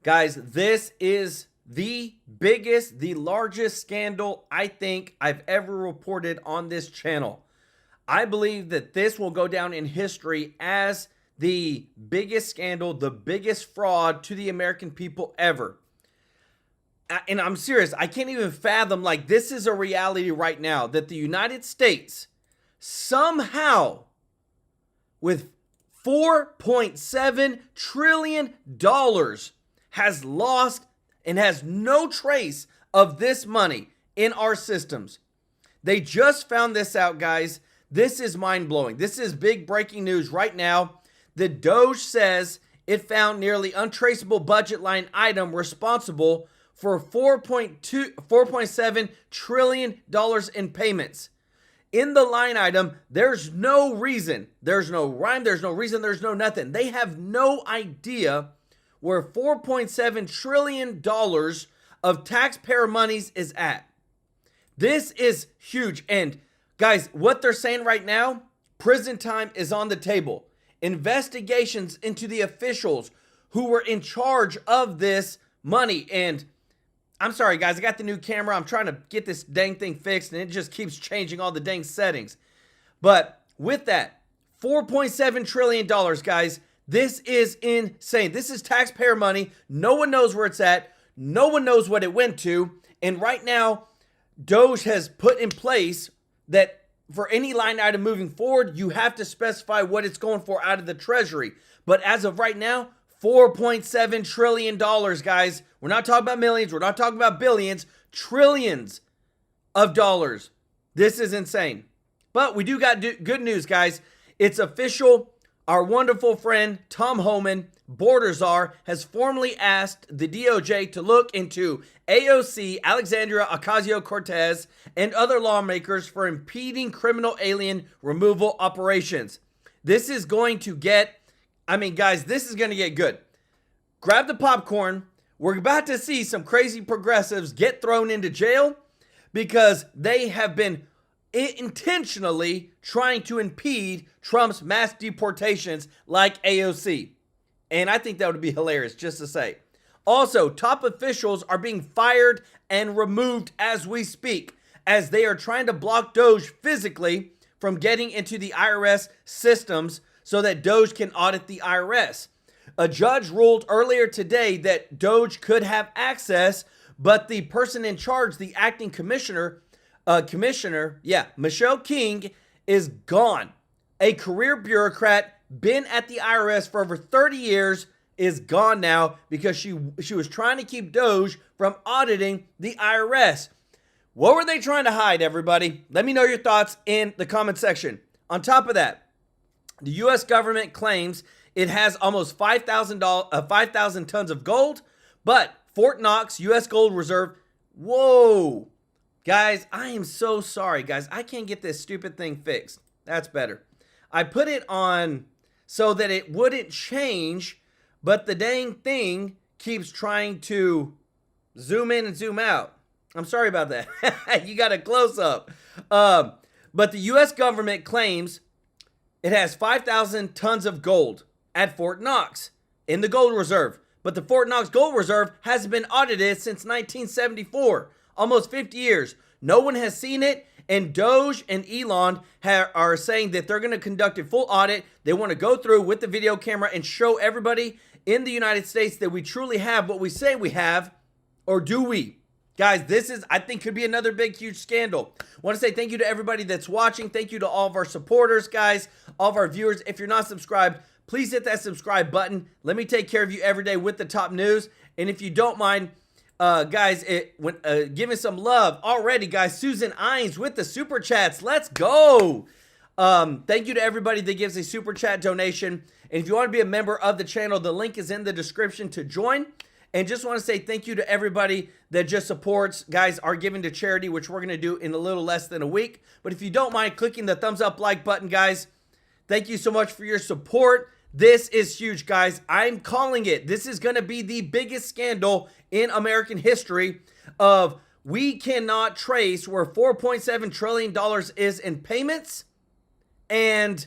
Guys, this is the biggest, the largest scandal I think I've ever reported on this channel. I believe that this will go down in history as the biggest scandal, the biggest fraud to the American people ever. And I'm serious, I can't even fathom, like, this is a reality right now, that the United States somehow, with $4.7 trillion, has lost and has no trace of this money in our systems. They just found this out, guys. This is mind-blowing. This is big breaking news right now. The Doge says it found nearly untraceable budget line item responsible for $4.7 trillion in payments. In the line item, there's no reason. There's no rhyme. There's no reason. There's no nothing. They have no idea where $4.7 trillion of taxpayer monies is at. This is huge. And guys, what they're saying right now, prison time is on the table. Investigations into the officials who were in charge of this money. And I'm sorry, guys, I got the new camera. I'm trying to get this dang thing fixed, and it just keeps changing all the dang settings. But with that, $4.7 trillion, guys, this is insane. This is taxpayer money. No one knows where it's at. No one knows what it went to. And right now, Doge has put in place that for any line item moving forward, you have to specify what it's going for out of the treasury. But as of right now, $4.7 trillion, guys. We're not talking about millions. We're not talking about billions. Trillions of dollars. This is insane. But we do got good news, guys. It's official. Our wonderful friend, Tom Homan, border czar, has formally asked the DOJ to look into AOC, Alexandria Ocasio-Cortez, and other lawmakers for impeding criminal alien removal operations. This is going to get, guys, this is going to get good. Grab the popcorn. We're about to see some crazy progressives get thrown into jail because they have been intentionally trying to impede Trump's mass deportations like AOC. And I think that would be hilarious, just to say. Also, top officials are being fired and removed as we speak, as they are trying to block Doge physically from getting into the IRS systems so that Doge can audit the IRS. A judge ruled earlier today that Doge could have access, but the person in charge, the acting commissioner, Michelle King, is gone. A career bureaucrat, been at the IRS for over 30 years, is gone now because she was trying to keep Doge from auditing the IRS. What were they trying to hide, everybody? Let me know your thoughts in the comment section. On top of that, the U.S. government claims it has almost 5,000 tons of gold, but Fort Knox U.S. gold reserve, whoa. Guys, I am so sorry, guys. I can't get this stupid thing fixed. That's better. I put it on so that it wouldn't change, but the dang thing keeps trying to zoom in and zoom out. I'm sorry about that. You got a close-up. But the U.S. government claims it has 5,000 tons of gold at Fort Knox in the gold reserve. But the Fort Knox gold reserve hasn't been audited since 1974. Almost 50 years. No one has seen it, and Doge and Elon are saying that they're going to conduct a full audit. They want to go through with the video camera and show everybody in the United States that we truly have what we say we have, or do we? Guys, this is, I think, could be another big, huge scandal. I want to say thank you to everybody that's watching. Thank you to all of our supporters, guys, all of our viewers. If you're not subscribed, please hit that subscribe button. Let me take care of you every day with the top news. And if you don't mind, guys, giving some love already, guys. Susan Ines with the super chats. Let's go. Thank you to everybody that gives a super chat donation. And if you want to be a member of the channel, the link is in the description to join. And just want to say thank you to everybody that just supports, guys, our giving to charity, which we're going to do in a little less than a week. But if you don't mind clicking the thumbs up like button, guys, thank you so much for your support. This is huge, guys. I'm calling it. This is going to be the biggest scandal in American history of we cannot trace where $4.7 trillion is in payments, and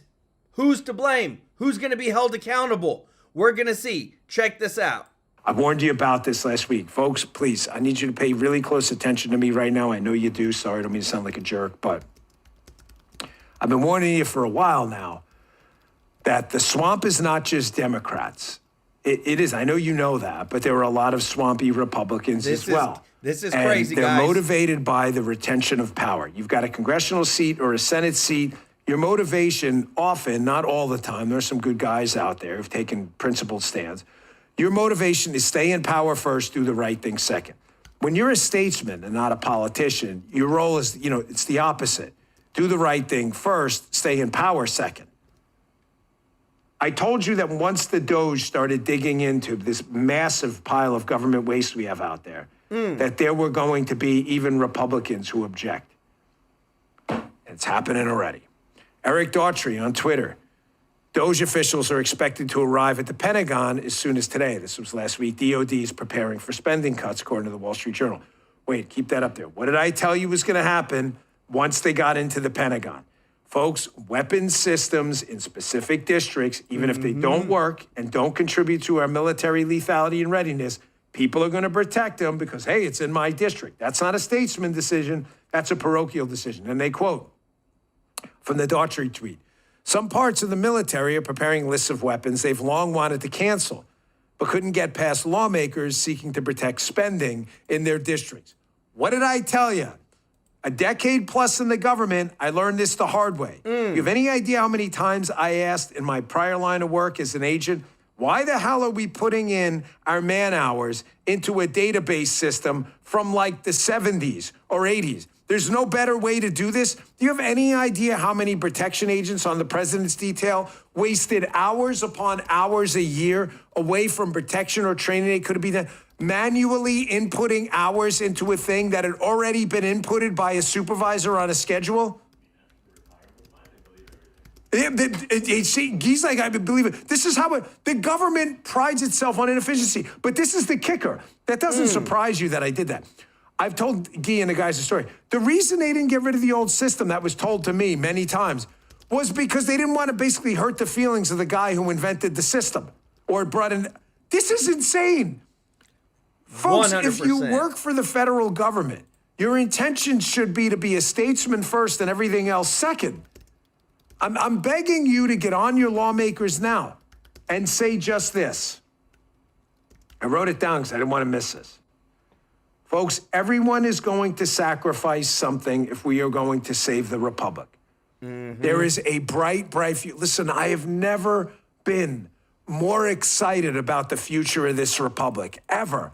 who's to blame? Who's going to be held accountable? We're going to see. Check this out. I warned you about this last week. Folks, please, I need you to pay really close attention to me right now. I know you do. Sorry, I don't mean to sound like a jerk, but I've been warning you for a while now that the swamp is not just Democrats. It is. I know you know that, but there are a lot of swampy Republicans as well. This is and crazy, they're guys. They're motivated by the retention of power. You've got a congressional seat or a Senate seat. Your motivation, often, not all the time, there's some good guys out there who've taken principled stands. Your motivation is stay in power first, do the right thing second. When you're a statesman and not a politician, your role is, it's the opposite. Do the right thing first, stay in power second. I told you that once the Doge started digging into this massive pile of government waste we have out there, that there were going to be even Republicans who object. It's happening already. Eric Daughtry on Twitter. Doge officials are expected to arrive at the Pentagon as soon as today. This was last week. DOD is preparing for spending cuts, according to the Wall Street Journal. Wait, keep that up there. What did I tell you was going to happen once they got into the Pentagon? Folks, weapons systems in specific districts, even if they don't work and don't contribute to our military lethality and readiness, people are going to protect them because, hey, it's in my district. That's not a statesman decision. That's a parochial decision. And they quote from the Daughtry tweet, some parts of the military are preparing lists of weapons they've long wanted to cancel, but couldn't get past lawmakers seeking to protect spending in their districts. What did I tell you? A decade plus in the government, I learned this the hard way. You have any idea how many times I asked in my prior line of work as an agent, why the hell are we putting in our man hours into a database system from like the 70s or 80s? There's no better way to do this. Do you have any idea how many protection agents on the president's detail wasted hours upon hours a year away from protection or training they could have been done? Manually inputting hours into a thing that had already been inputted by a supervisor on a schedule? He's like, I believe it. This is how the government prides itself on inefficiency. But this is the kicker. That doesn't surprise you that I did that. I've told Guy and the guys a story. The reason they didn't get rid of the old system that was told to me many times was because they didn't want to basically hurt the feelings of the guy who invented the system or brought in. This is insane. Folks, 100%. If you work for the federal government, your intention should be to be a statesman first and everything else second. I'm begging you to get on your lawmakers now and say just this. I wrote it down because I didn't want to miss this. Folks, everyone is going to sacrifice something if we are going to save the republic. There is a bright future. Listen, I have never been more excited about the future of this republic, ever.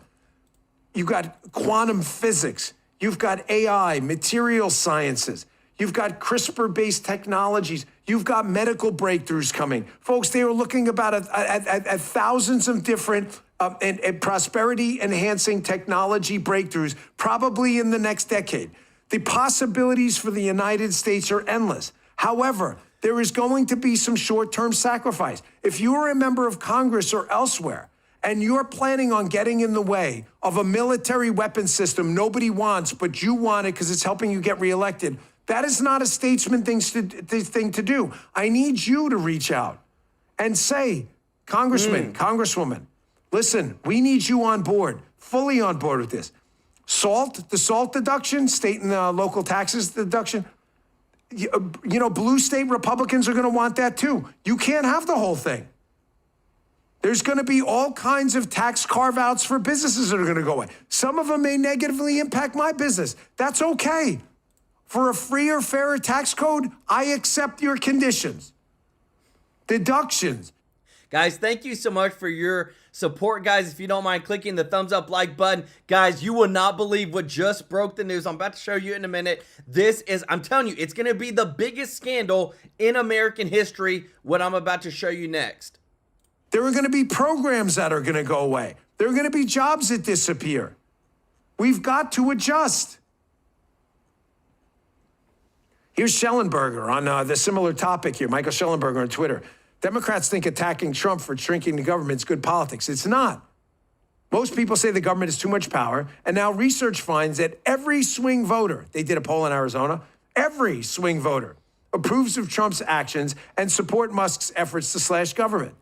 You've got quantum physics. You've got AI, material sciences. You've got CRISPR-based technologies. You've got medical breakthroughs coming. Folks, they are looking about at thousands of different and prosperity-enhancing technology breakthroughs, probably in the next decade. The possibilities for the United States are endless. However, there is going to be some short-term sacrifice. If you are a member of Congress or elsewhere, and you're planning on getting in the way of a military weapons system nobody wants, but you want it because it's helping you get reelected, that is not a statesman thing to do. I need you to reach out and say, Congressman, Congresswoman, listen, we need you on board, fully on board with this. The SALT deduction, state and local taxes deduction, blue state Republicans are going to want that too. You can't have the whole thing. There's going to be all kinds of tax carve-outs for businesses that are going to go away. Some of them may negatively impact my business. That's okay. For a freer, fairer tax code, I accept your conditions. Deductions. Guys, thank you so much for your support, guys. If you don't mind clicking the thumbs up like button. Guys, you will not believe what just broke the news. I'm about to show you in a minute. I'm telling you, it's going to be the biggest scandal in American history, what I'm about to show you next. There are going to be programs that are going to go away. There are going to be jobs that disappear. We've got to adjust. Here's Schellenberger on the similar topic here. Michael Schellenberger on Twitter. Democrats think attacking Trump for shrinking the government is good politics. It's not. Most people say the government has too much power, and now research finds that every swing voter, they did a poll in Arizona, every swing voter approves of Trump's actions and support Musk's efforts to slash government.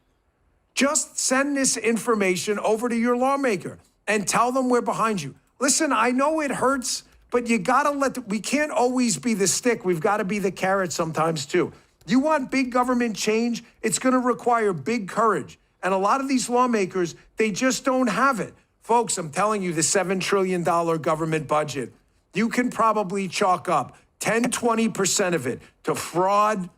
Just send this information over to your lawmaker and tell them we're behind you. Listen, I know it hurts, but you got to we can't always be the stick. We've got to be the carrot sometimes too. You want big government change? It's going to require big courage. And a lot of these lawmakers, they just don't have it. Folks, I'm telling you, the $7 trillion government budget, you can probably chalk up 10, 20% of it to fraud,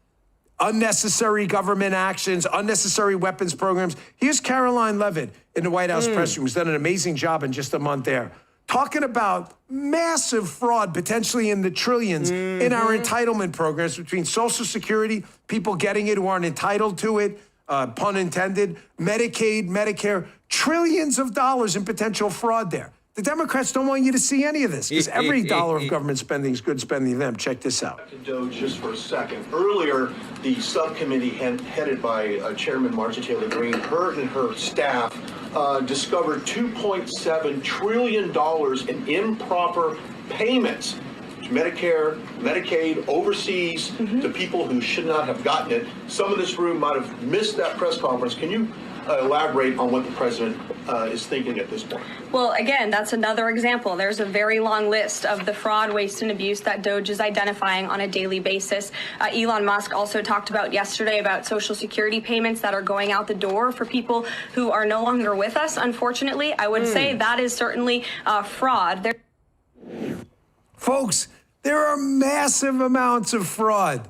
unnecessary government actions, unnecessary weapons programs. Here's Caroline Levitt in the White House press room, who's done an amazing job in just a month there, talking about massive fraud, potentially in the trillions, in our entitlement programs between Social Security, people getting it who aren't entitled to it, pun intended, Medicaid, Medicare, trillions of dollars in potential fraud there. The Democrats don't want you to see any of this because every dollar of government spending is good spending to them. Check this out. To Doge just for a second. Earlier, the subcommittee headed by Chairman Marjorie Taylor Greene, her and her staff discovered $2.7 trillion in improper payments to Medicare, Medicaid, overseas, to people who should not have gotten it. Some of this room might have missed that press conference. Can you elaborate on what the president is thinking at this point? Well, again, that's another example. There's a very long list of the fraud, waste, and abuse that Doge is identifying on a daily basis. Elon Musk also talked about yesterday about Social Security payments that are going out the door for people who are no longer with us, unfortunately. I would say that is certainly fraud. Folks, there are massive amounts of fraud.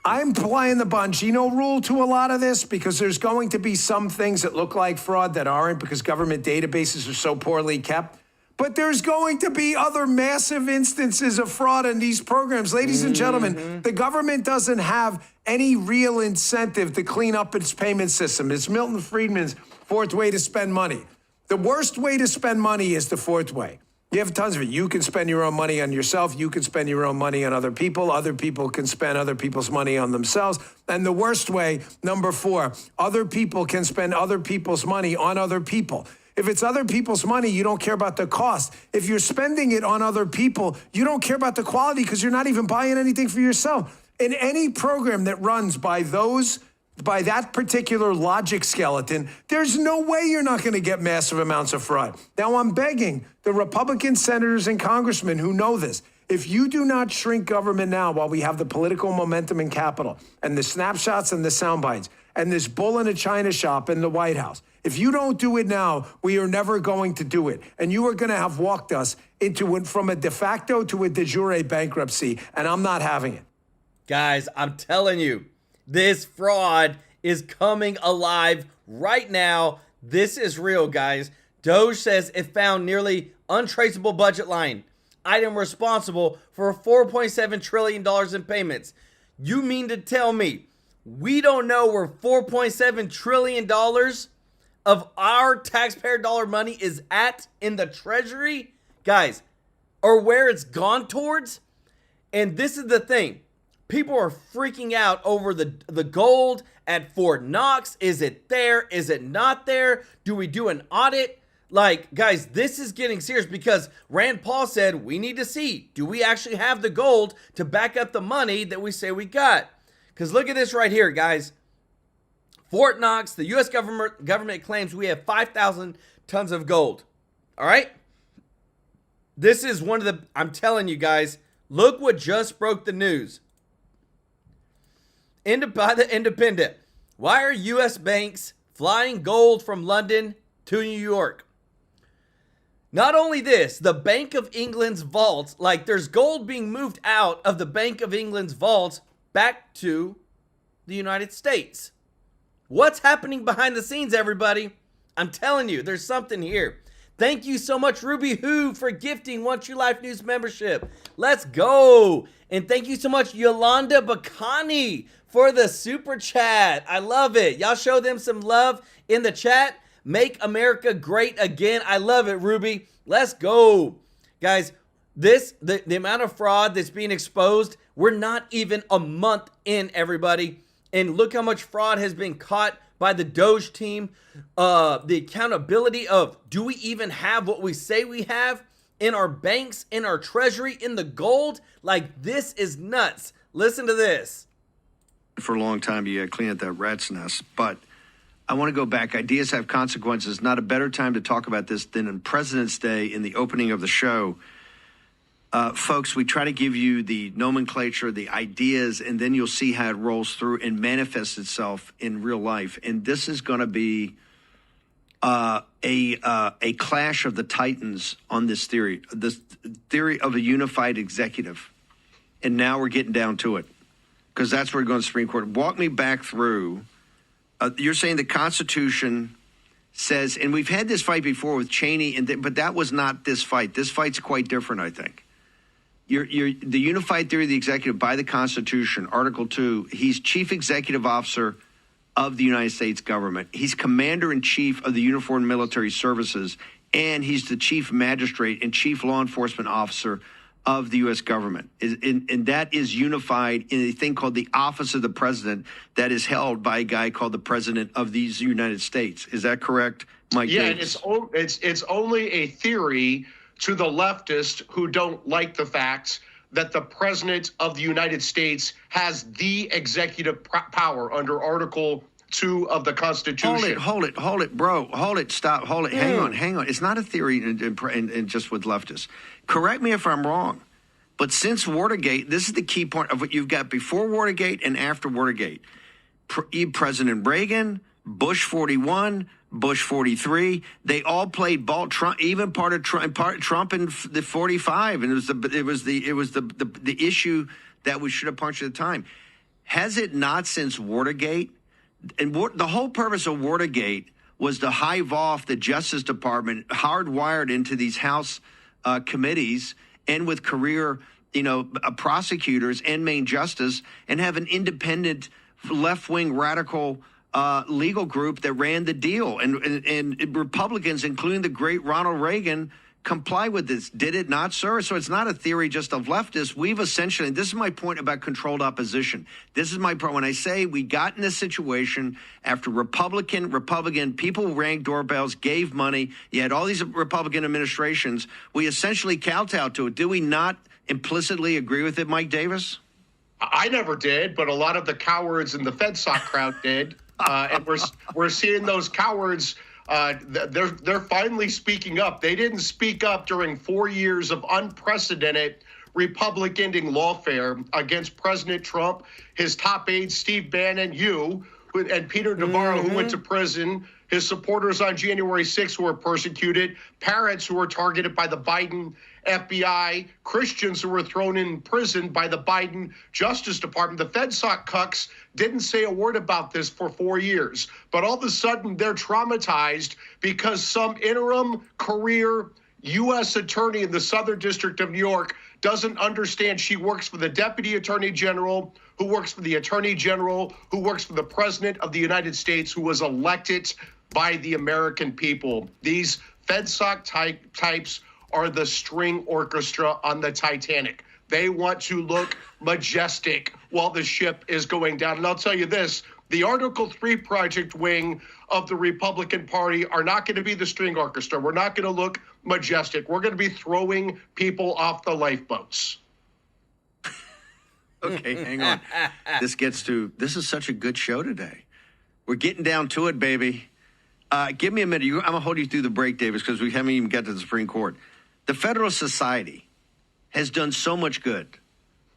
I'm applying the bongino rule to a lot of this because there's going to be some things that look like fraud that aren't because government databases are so poorly kept. But there's going to be other massive instances of fraud in these programs. Ladies and gentlemen, the government doesn't have any real incentive to clean up its payment system. It's Milton Friedman's fourth way to spend money. The worst way to spend money is the fourth way. You have tons of it. You can spend your own money on yourself. You can spend your own money on other people. Other people can spend other people's money on themselves. And the worst way, number 4, other people can spend other people's money on other people. If it's other people's money, you don't care about the cost. If you're spending it on other people, you don't care about the quality because you're not even buying anything for yourself. In any program that runs by that particular logic skeleton, there's no way you're not going to get massive amounts of fraud. Now, I'm begging the Republican senators and congressmen who know this, if you do not shrink government now while we have the political momentum in Capitol and the snapshots and the sound bites and this bull in a china shop in the White House, if you don't do it now, we are never going to do it. And you are going to have walked us from a de facto to a de jure bankruptcy, and I'm not having it. Guys, I'm telling you, this fraud is coming alive right now. This is real, guys. Doge says it found nearly untraceable budget line item responsible for $4.7 trillion in payments. You mean to tell me we don't know where $4.7 trillion of our taxpayer dollar money is at in the Treasury? Guys, or where it's gone towards? And this is the thing. People are freaking out over the gold at Fort Knox. Is it there? Is it not there? Do we do an audit? Like, guys, this is getting serious because Rand Paul said we need to see, do we actually have the gold to back up the money that we say we got? Because look at this right here, guys. Fort Knox, the U.S. government claims we have 5,000 tons of gold. All right? This is one of the, I'm telling you guys, look what just broke the news. By the Independent. Why are U.S. banks flying gold from London to New York? Not only this, the Bank of England's vaults, like there's gold being moved out of the Bank of England's vaults back to the United States. What's happening behind the scenes, everybody? I'm telling you, there's something here. Thank you so much, Ruby Who, for gifting One True Life News membership. Let's go. And thank you so much, Yolanda Bacani, for the super chat. I love it. Y'all show them some love in the chat. Make America great again. I love it, Ruby. Let's go. Guys, the amount of fraud that's being exposed, we're not even a month in, everybody. And look how much fraud has been caught by the Doge team. The accountability of, do we even have what we say we have in our banks, in our treasury, in the gold? Like, this is nuts. Listen to this. For a long time, you got to clean up that rat's nest. But I want to go back. Ideas have consequences. Not a better time to talk about this than on President's Day in the opening of the show. Folks, we try to give you the nomenclature, the ideas, and then you'll see how it rolls through and manifests itself in real life. And this is going to be a clash of the titans on this theory of a unified executive. And now we're getting down to it, because that's where we're going to the Supreme Court. Walk me back through. You're saying the Constitution says, and we've had this fight before with Cheney, but that was not this fight. This fight's quite different, I think. The unified theory of the executive by the Constitution, Article 2, he's chief executive officer of the United States government. He's commander-in-chief of the Uniformed Military Services, and he's the chief magistrate and chief law enforcement officer of the U.S. government. And that is unified in a thing called the Office of the President that is held by a guy called the President of these United States. Is that correct, Mike? Yeah, Davis? and it's only a theory to the leftists who don't like the fact that the President of the United States has the executive power under Article 2 of the Constitution. Hold it, bro. Hold it, stop, hold it. Hang on. It's not a theory and just with leftists. Correct me if I'm wrong, but since Watergate, this is the key point of what you've got before Watergate and after Watergate. President Reagan, Bush 41, Bush 43, they all played ball. Trump, even part of Trump in the 45, and it was the issue that we should have punched at the time. Has it not since Watergate? And the whole purpose of Watergate was to hive off the Justice Department, hardwired into these House committees, and with career, prosecutors and main justice, and have an independent, left-wing radical legal group that ran the deal. And Republicans, including the great Ronald Reagan, comply with this. Did it not, sir? So it's not a theory just of leftists. We've essentially, and this is my point about controlled opposition. This is my point. When I say we got in this situation after Republican, people rang doorbells, gave money. You had all these Republican administrations. We essentially kowtowed to it. Do we not implicitly agree with it, Mike Davis? I never did, but a lot of the cowards in the FedSoc crowd did. And we're seeing those cowards. They're finally speaking up. They didn't speak up during 4 years of unprecedented Republican-ending lawfare against President Trump, his top aides, Steve Bannon, and Peter Navarro, who went to prison, his supporters on January 6th who were persecuted, parents who were targeted by the Biden FBI, Christians who were thrown in prison by the Biden Justice Department. The FedSoc cucks didn't say a word about this for 4 years, but all of a sudden they're traumatized because some interim career U.S. attorney in the Southern District of New York doesn't understand she works for the Deputy Attorney General, who works for the Attorney General, who works for the President of the United States, who was elected by the American people. These FedSoc types are the string orchestra on the Titanic. They want to look majestic while the ship is going down. And I'll tell you this, the Article 3 project wing of the Republican Party are not going to be the string orchestra. We're not going to look majestic. We're going to be throwing people off the lifeboats. Okay, hang on. This is such a good show today. We're getting down to it, baby. Give me a minute. I'm going to hold you through the break, Davis, because we haven't even got to the Supreme Court. The Federalist Society has done so much good,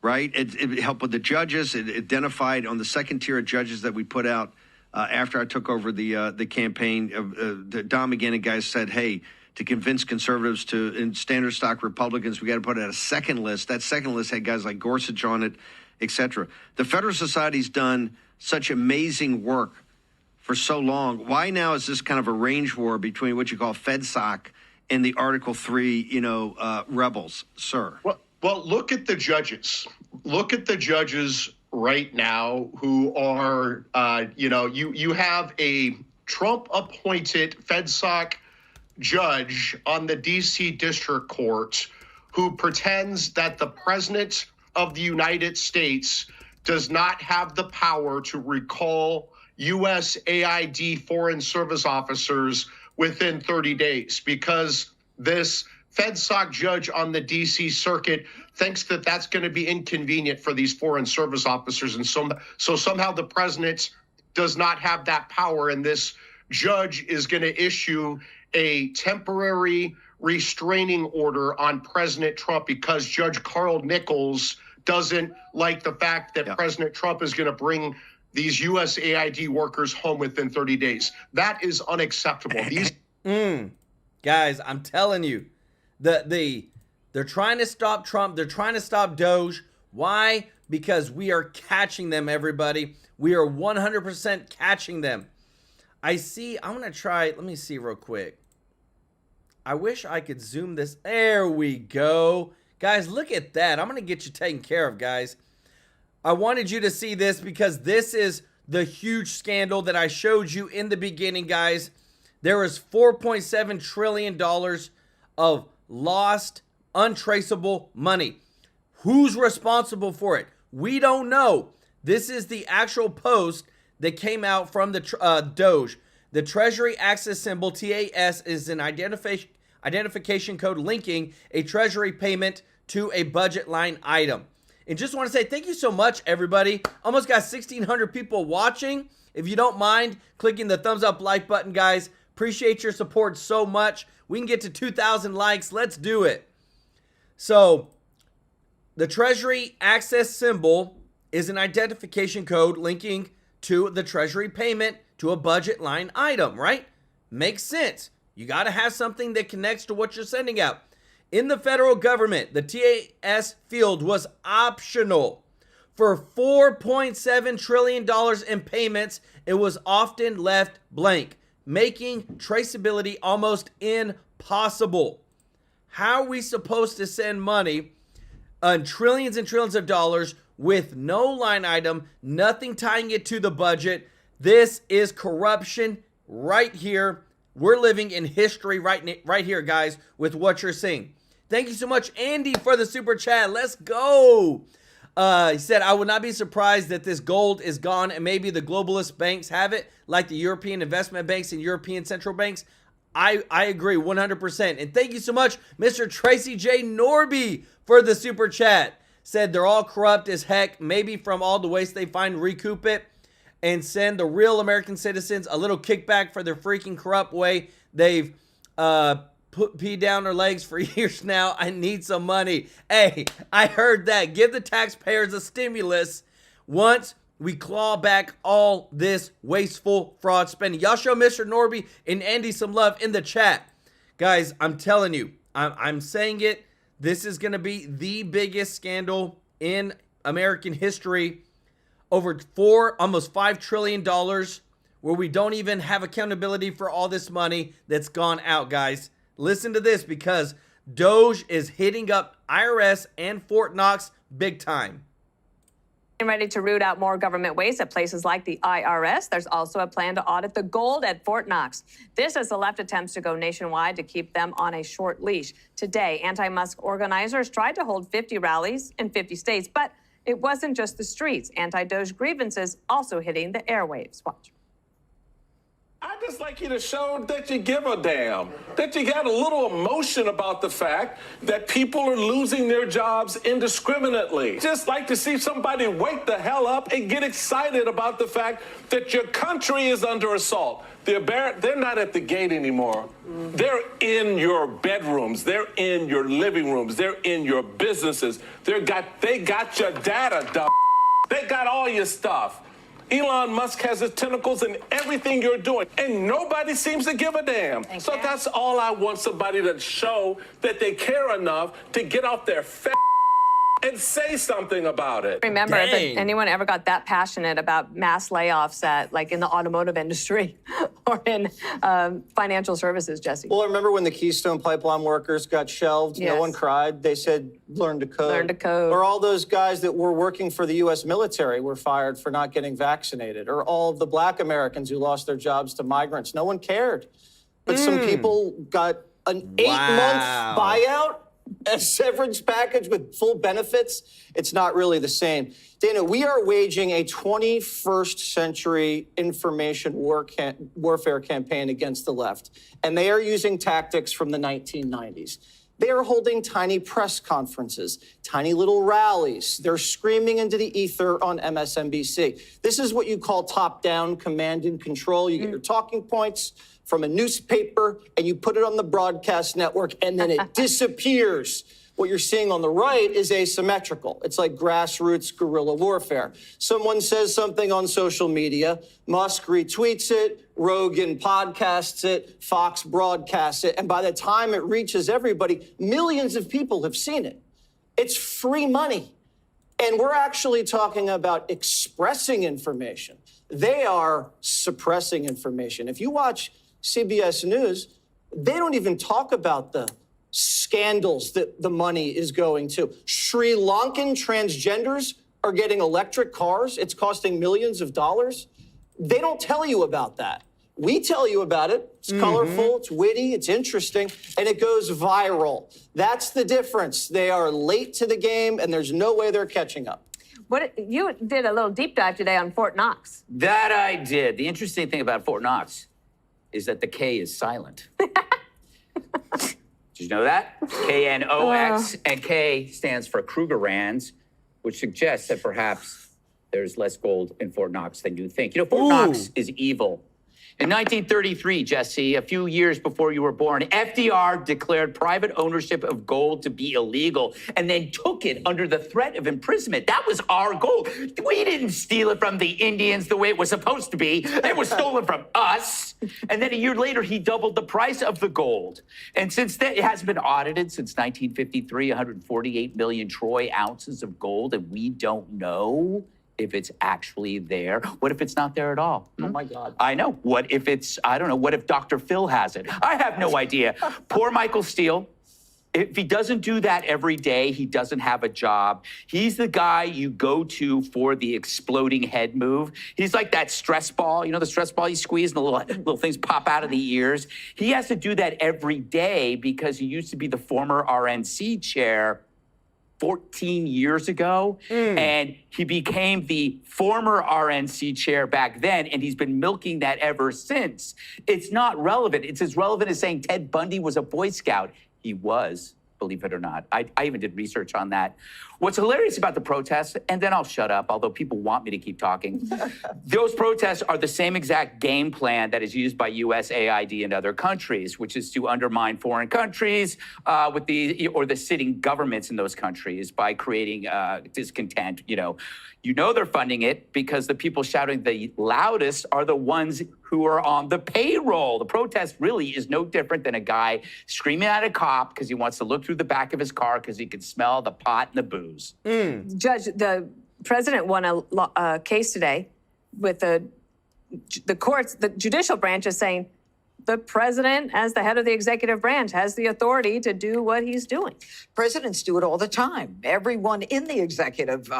right? It helped with the judges. It identified on the second tier of judges that we put out after I took over the campaign. Don McGinn and guys said, hey, to convince conservatives and standard stock Republicans, we got to put out a second list. That second list had guys like Gorsuch on it, et cetera. The Federalist Society's done such amazing work for so long. Why now is this kind of a range war between what you call FedSoc and the Article 3, rebels, sir? Well, look at the judges. Look at the judges right now who are, you have a Trump-appointed FedSoc judge on the D.C. District Court who pretends that the President of the United States does not have the power to recall U.S. AID Foreign Service officers within 30 days because this FedSoc judge on the D.C. circuit thinks that that's going to be inconvenient for these Foreign Service officers. And so somehow the president does not have that power, and this judge is going to issue a temporary restraining order on President Trump because Judge Carl Nichols doesn't like the fact that President Trump is going to bring these USAID workers home within 30 days. That is unacceptable. These Guys, I'm telling you, they're trying to stop Trump. They're trying to stop Doge. Why? Because we are catching them, everybody. We are 100% catching them. I'm going to try, let me see real quick. I wish I could zoom this. There we go. Guys, look at that. I'm going to get you taken care of, guys. I wanted you to see this because this is the huge scandal that I showed you in the beginning, guys. There is $4.7 trillion of lost, untraceable money. Who's responsible for it? We don't know. This is the actual post that came out from the Doge. The Treasury Access Symbol, TAS, is an identification code linking a Treasury payment to a budget line item. And just want to say thank you so much, everybody. Almost got 1,600 people watching. If you don't mind clicking the thumbs up like button, guys, appreciate your support so much. We can get to 2,000 likes. Let's do it. So, the Treasury Access Symbol is an identification code linking to the Treasury payment to a budget line item, right? Makes sense. You got to have something that connects to what you're sending out. In the federal government, the TAS field was optional. For $4.7 trillion in payments, it was often left blank, making traceability almost impossible. How are we supposed to send money on trillions and trillions of dollars with no line item, nothing tying it to the budget? This is corruption right here. We're living in history right here, guys, with what you're seeing. Thank you so much, Andy, for the super chat. Let's go. He said, I would not be surprised that this gold is gone and maybe the globalist banks have it, like the European investment banks and European central banks. I agree 100%. And thank you so much, Mr. Tracy J. Norby, for the super chat. Said they're all corrupt as heck. Maybe from all the waste they find, recoup it and send the real American citizens a little kickback for their freaking corrupt way they've pee down their legs for years now. I need some money. Hey, I heard that. Give the taxpayers a stimulus once we claw back all this wasteful fraud spending. Y'all show Mr. Norby and Andy some love in the chat. Guys, I'm telling you, I'm saying it. This is going to be the biggest scandal in American history. Over almost $5 trillion where we don't even have accountability for all this money that's gone out, guys. Listen to this because Doge is hitting up IRS and Fort Knox big time. Ready to root out more government waste at places like the IRS. There's also a plan to audit the gold at Fort Knox. This as the left attempts to go nationwide to keep them on a short leash. Today, anti-Musk organizers tried to hold 50 rallies in 50 states, but it wasn't just the streets. Anti-Doge grievances also hitting the airwaves. Watch. I'd just like you to show that you give a damn, that you got a little emotion about the fact that people are losing their jobs indiscriminately. Just like to see somebody wake the hell up and get excited about the fact that your country is under assault. They're not at the gate anymore. They're in your bedrooms. They're in your living rooms. They're in your businesses. They got your data, dumb. They got all your stuff. Elon Musk has his tentacles in everything you're doing, and nobody seems to give a damn. So that's all I want, somebody to show that they care enough to get off their and say something about it. Remember, if anyone ever got that passionate about mass layoffs at, like, in the automotive industry or in financial services, Jesse? Well, I remember when the Keystone Pipeline workers got shelved, no one cried. They said, learn to code. Learn to code. Or all those guys that were working for the U.S. military were fired for not getting vaccinated. Or all of the black Americans who lost their jobs to migrants. No one cared. But some people got an 8-month buyout, a severance package with full benefits. It's not really the same. Dana, we are waging a 21st century information warfare campaign against the left, and they are using tactics from the 1990s. They are holding tiny press conferences, tiny little rallies. They're screaming into the ether on MSNBC. This is what you call top-down command and control. You get your talking points from a newspaper, and you put it on the broadcast network, and then it disappears. What you're seeing on the right is asymmetrical. It's like grassroots guerrilla warfare. Someone says something on social media, Musk retweets it, Rogan podcasts it, Fox broadcasts it, and by the time it reaches everybody, millions of people have seen it. It's free money. And we're actually talking about expressing information. They are suppressing information. If you watch CBS News, they don't even talk about the scandals that the money is going to. Sri Lankan transgenders are getting electric cars. It's costing millions of dollars. They don't tell you about that. We tell you about it. It's colorful, it's witty, it's interesting, and it goes viral. That's the difference. They are late to the game, and there's no way they're catching up. You did a little deep dive today on Fort Knox. That I did. The interesting thing about Fort Knox is that the K is silent. Did you know that? K-N-O-X, and K stands for Krugerrands, which suggests that perhaps there's less gold in Fort Knox than you think. You know, Fort Knox is evil. In 1933, Jesse, a few years before you were born, FDR declared private ownership of gold to be illegal and then took it under the threat of imprisonment. That was our gold. We didn't steal it from the Indians the way it was supposed to be. It was stolen from us. And then a year later, he doubled the price of the gold. And since then, it hasn't been audited since 1953, 148 million troy ounces of gold, and we don't know if it's actually there. What if it's not there at all? Oh, my God. I know. What if it's, I don't know, what if Dr. Phil has it? I have no idea. Poor Michael Steele. If he doesn't do that every day, he doesn't have a job. He's the guy you go to for the exploding head move. He's like that stress ball, you know, the stress ball you squeeze and the little things pop out of the ears. He has to do that every day because he used to be the former RNC chair 14 years ago, and he became the former RNC chair back then, and he's been milking that ever since. It's not relevant. It's as relevant as saying Ted Bundy was a Boy Scout. He was, believe it or not. I even did research on that. What's hilarious about the protests, and then I'll shut up, although people want me to keep talking, those protests are the same exact game plan that is used by USAID and other countries, which is to undermine foreign countries or the sitting governments in those countries by creating discontent. You know they're funding it because the people shouting the loudest are the ones who are on the payroll. The protest really is no different than a guy screaming at a cop because he wants to look through the back of his car because he can smell the pot and the booze. Judge, the president won a case today with the courts. The judicial branch is saying the president, as the head of the executive branch, has the authority to do what he's doing. Presidents do it all the time. Everyone in the executive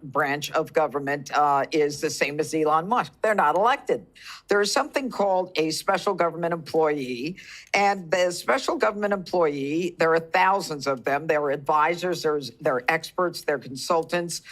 branch of government is the same as Elon Musk. They're not elected. There is something called a special government employee, and the special government employee, there are thousands of them. There are advisors, there are experts, there are consultants.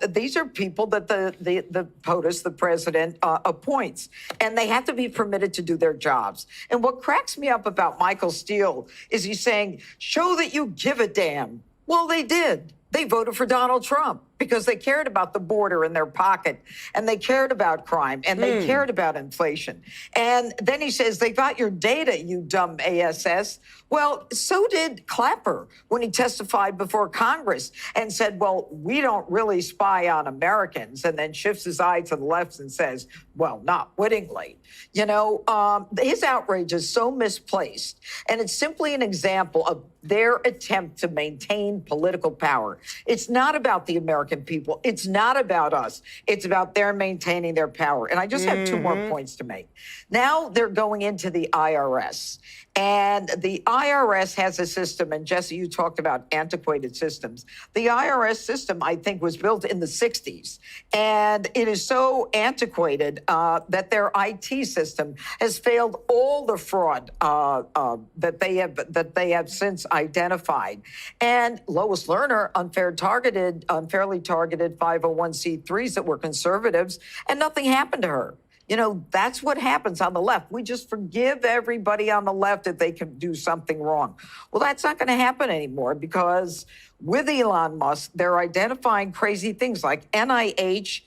These are people that the POTUS, the president, appoints, and they have to be permitted to do their jobs. And what cracks me up about Michael Steele is he's saying, show that you give a damn. Well, they did. They voted for Donald Trump because they cared about the border in their pocket, and they cared about crime, and they cared about inflation. And then he says, they got your data, you dumb ASS. Well, so did Clapper when he testified before Congress and said, well, we don't really spy on Americans, and then shifts his eye to the left and says, well, not wittingly. His outrage is so misplaced, and it's simply an example of their attempt to maintain political power. It's not about the American people. It's not about us. It's about their maintaining their power. And I just have two more points to make. Now they're going into the IRS. And the IRS has a system, and Jesse, you talked about antiquated systems. The IRS system, I think, was built in the 60s. And it is so antiquated that their IT system has failed all the fraud that they have since identified. And Lois Lerner unfairly targeted 501c3s that were conservatives, and nothing happened to her. You know, that's what happens on the left. We just forgive everybody on the left if they can do something wrong. Well, that's not going to happen anymore because with Elon Musk, they're identifying crazy things like NIH,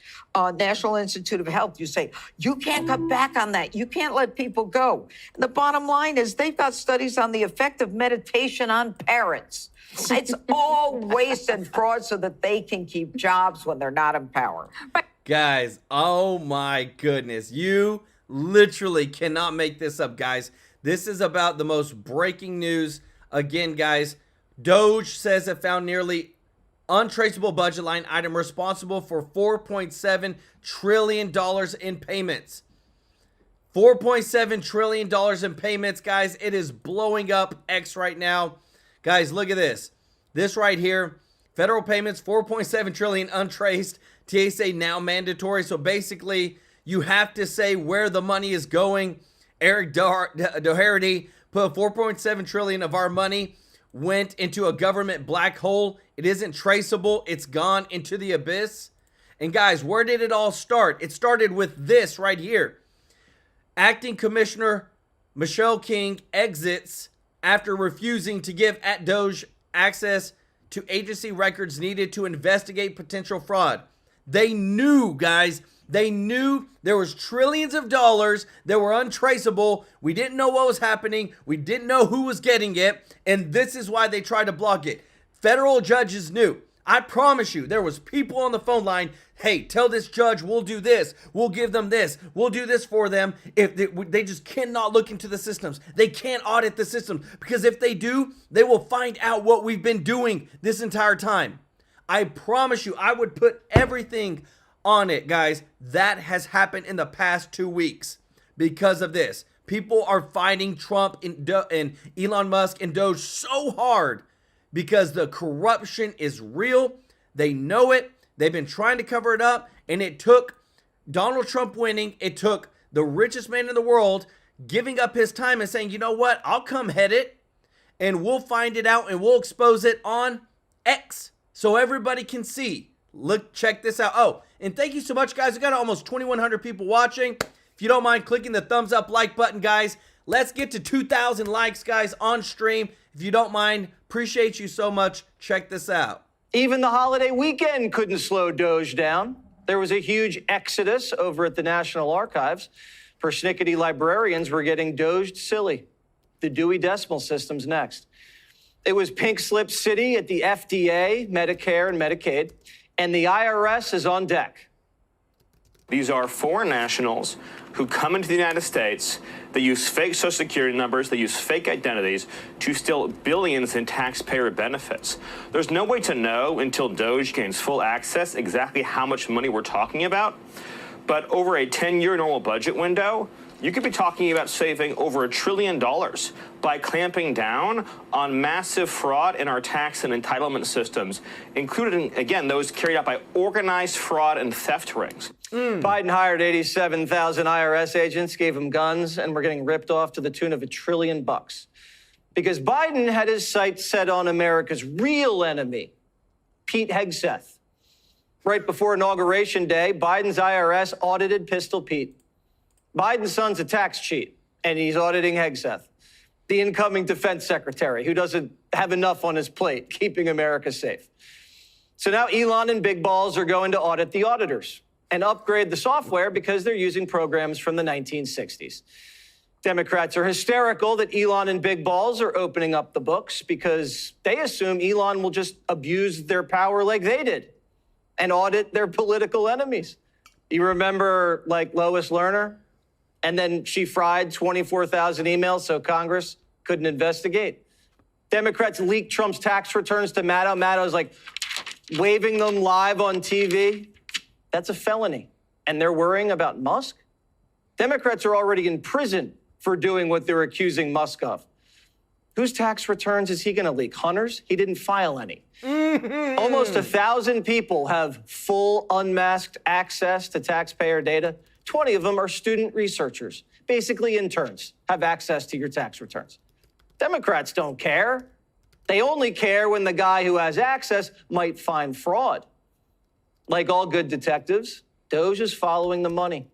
National Institute of Health. You say, you can't cut back on that. You can't let people go. And the bottom line is they've got studies on the effect of meditation on parents. It's all waste and fraud so that they can keep jobs when they're not in power. Guys, oh my goodness. You literally cannot make this up, guys. This is about the most breaking news. Again, guys, Doge says it found nearly untraceable budget line item responsible for $4.7 trillion in payments. $4.7 trillion in payments, guys. It is blowing up X right now. Guys, look at this. This right here, federal payments, $4.7 trillion untraced. TSA now mandatory. So basically, you have to say where the money is going. Eric Doherty put $4.7 trillion of our money went into a government black hole. It isn't traceable. It's gone into the abyss. And guys, where did it all start? It started with this right here. Acting Commissioner Michelle King exits after refusing to give Doge access to agency records needed to investigate potential fraud. They knew, guys, they knew there was trillions of dollars that were untraceable. We didn't know what was happening. We didn't know who was getting it. And this is why they tried to block it. Federal judges knew. I promise you, there was people on the phone line. Hey, tell this judge we'll do this. We'll give them this. We'll do this for them. If they just cannot look into the systems. They can't audit the systems. Because if they do, they will find out what we've been doing this entire time. I promise you, I would put everything on it, guys. That has happened in the past 2 weeks because of this. People are fighting Trump and Elon Musk and Doge so hard because the corruption is real. They know it. They've been trying to cover it up. And it took Donald Trump winning. It took the richest man in the world giving up his time and saying, you know what? I'll come head it and we'll find it out and we'll expose it on X. So everybody can see. Look, check this out. Oh, and thank you so much, guys. We got almost 2,100 people watching. If you don't mind clicking the thumbs up like button, guys. Let's get to 2,000 likes, guys, on stream. If you don't mind, appreciate you so much. Check this out. Even the holiday weekend couldn't slow Doge down. There was a huge exodus over at the National Archives. Persnickety librarians were getting Doged silly. The Dewey Decimal System's next. It was Pink Slip City at the FDA, Medicare, and Medicaid, and the IRS is on deck. These are foreign nationals who come into the United States. They use fake Social Security numbers. They use fake identities to steal billions in taxpayer benefits. There's no way to know until Doge gains full access exactly how much money we're talking about. But over a 10-year normal budget window, you could be talking about saving over $1 trillion by clamping down on massive fraud in our tax and entitlement systems, including, again, those carried out by organized fraud and theft rings. Biden hired 87,000 IRS agents, gave them guns, and we're getting ripped off to the tune of $1 trillion. Because Biden had his sights set on America's real enemy, Pete Hegseth. Right before Inauguration Day, Biden's IRS audited Pistol Pete. Biden's son's a tax cheat, and he's auditing Hegseth, the incoming defense secretary, who doesn't have enough on his plate keeping America safe. So now Elon and Big Balls are going to audit the auditors and upgrade the software because they're using programs from the 1960s. Democrats are hysterical that Elon and Big Balls are opening up the books because they assume Elon will just abuse their power like they did and audit their political enemies. You remember, like, Lois Lerner? And then she fried 24,000 emails so Congress couldn't investigate. Democrats leaked Trump's tax returns to Maddow. Maddow's like waving them live on TV. That's a felony. And they're worrying about Musk? Democrats are already in prison for doing what they're accusing Musk of. Whose tax returns is he going to leak? Hunter's? He didn't file any. Almost 1,000 people have full unmasked access to taxpayer data. 20 of them are student researchers, basically interns, have access to your tax returns. Democrats don't care. They only care when the guy who has access might find fraud. Like all good detectives, Doge is following the money.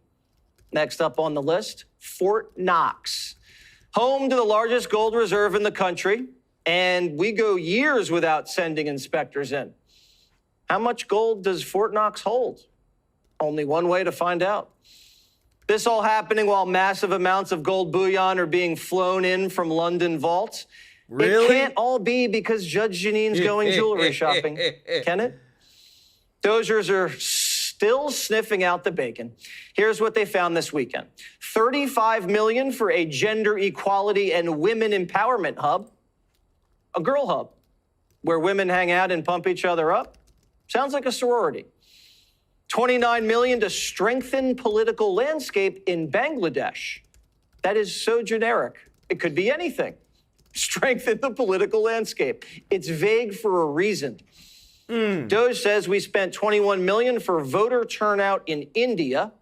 Next up on the list, Fort Knox, home to the largest gold reserve in the country, and we go years without sending inspectors in. How much gold does Fort Knox hold? Only one way to find out. This all happening while massive amounts of gold bullion are being flown in from London vaults. Really? It can't all be because Judge Janine's going jewelry shopping, can it? Dozers are still sniffing out the bacon. Here's what they found this weekend. $35 million for a gender equality and women empowerment hub, a girl hub, where women hang out and pump each other up. Sounds like a sorority. $29 million to strengthen political landscape in Bangladesh. That is so generic. It could be anything. Strengthen the political landscape. It's vague for a reason. Doge says we spent $21 million for voter turnout in India.